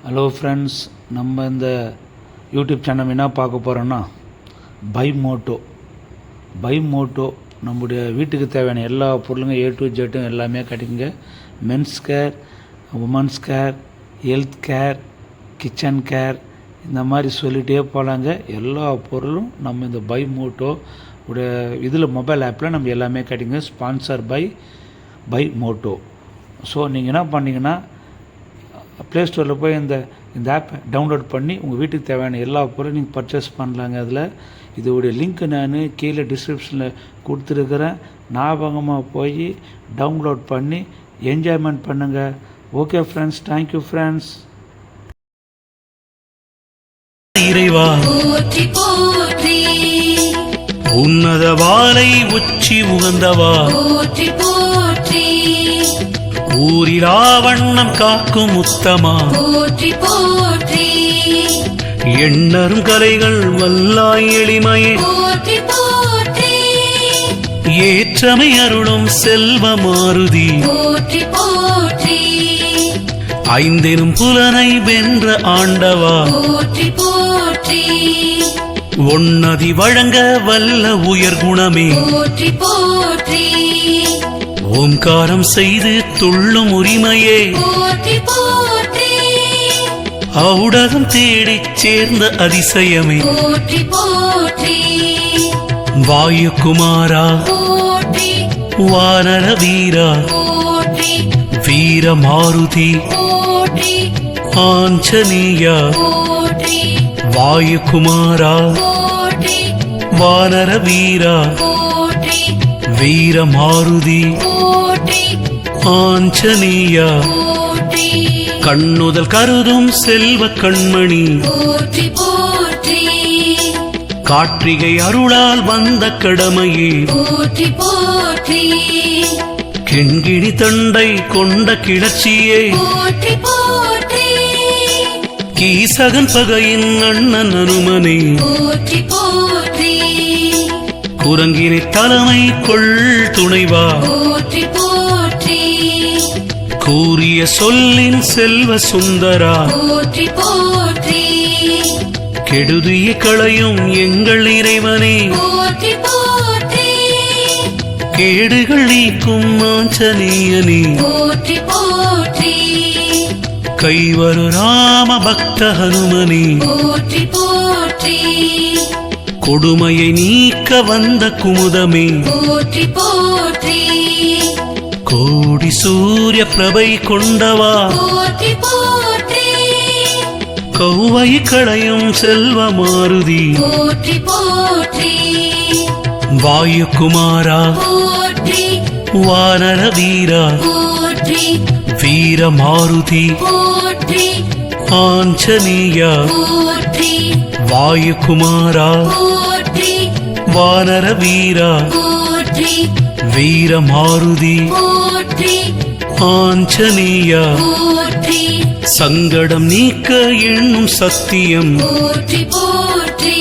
Hello friends, நம்ம இந்த YouTube channel என்ன பார்க்க போகிறோன்னா பை மோட்டோ நம்முடைய வீட்டுக்கு தேவையான எல்லா பொருளுங்க A to Z எல்லாமே கிடைக்குங்க. Men's care, women's care, health care, kitchen care, இந்த மாதிரி சொல்லிகிட்டே போகலாங்க. எல்லா பொருளும் நம்ம இந்த பை மோட்டோ உடைய இதில் மொபைல் ஆப்பில் நம்ம எல்லாமே கிடைக்குங்க. Sponsor by Moto. ஸோ நீங்கள் என்ன பண்ணிங்கன்னா ப்ளே ஸ்டோரில் போய் இந்த ஆப்பை டவுன்லோட் பண்ணி உங்கள் வீட்டுக்கு தேவையான எல்லா பொருளும் நீங்கள் பர்ச்சேஸ் பண்ணலாங்க. அதில் இதோடைய லிங்க் நான் கீழே டிஸ்கிரிப்ஷனில் கொடுத்துருக்குறேன். ஞாபகமாக போய் டவுன்லோட் பண்ணி என்ஜாய்மெண்ட் பண்ணுங்கள். Okay friends, thank you friends. இறைவா போற்றி போற்றி, உன்னத வாளை உச்சி உகந்தவா போற்றி போற்றி, ஊரிலா வண்ணம் காக்கும் உத்தமா போற்றி போற்றி, எண்ணரும் கலைகள் வல்லாய் எளிமையே போற்றி போற்றி, ஏற்றமை அருளும் செல்வ மாருதி போற்றி போற்றி, ஐந்தெனும் புலனை வென்ற ஆண்டவா போற்றி போற்றி, ஒன்னதி வழங்க வல்ல உயர் குணமே போற்றி போற்றி, ஓம்காரம் செய்து துள்ளும் உரிமையே போற்றி போற்றி, ஔடகம் தேடிச் சேர்ந்த அதிசயமே போற்றி போற்றி, வாயுகுமாரா போற்றி, வானர வீரா போற்றி, வீர மாருதி போற்றி, ஆஞ்சநேயா போற்றி, வாயுகுமாரா போற்றி, வானர வீரா போற்றி, வீர மாருதி போற்றி, ஆஞ்சநேயா போற்றி, கண்ணுதல் கருதும் செல்வ கண்மணி போற்றி போற்றி, கார்த்திகை அருளால் வந்த கடமையே போற்றி போற்றி, கிண்கிணி தண்டை கொண்ட கிளர்ச்சியே போற்றி போற்றி, கீசகன் பகையின் அண்ணன் அனுமனே போற்றி போற்றி, குரங்கினை தலைமை கொள் துணைவா போற்றி போற்றி, கூறிய சொல்லின் செல்வ சுந்தரா போற்றி போற்றி, கெடுதிய களையும் எங்கள் இறைவனே போற்றி போற்றி, கேடுகள் நீக்கும் ஆஞ்சநேயனே போற்றி போற்றி, கைவரு ராம பக்த ஹனுமனே போற்றி போற்றி, கொடுமையை நீக்க வந்த குமுதமே போற்றி போற்றி, கோடி சூரிய பிரபை கொண்டவா போற்றி போற்றி, கௌவை களையும் செல்வ மாருதி போற்றி போற்றி, வாயுகுமாரா போற்றி, வானர வீரா போற்றி, வீர மாருதி போற்றி, ஆஞ்சநேயா போற்றி, வாயுகுமாரா போற்றி, வானர வீரா போற்றி, வீர மாருதி போற்றி, ஆஞ்சநேயா போற்றி, சங்கடம் நீக்க எண்ணும் சத்தியம் போற்றி போற்றி.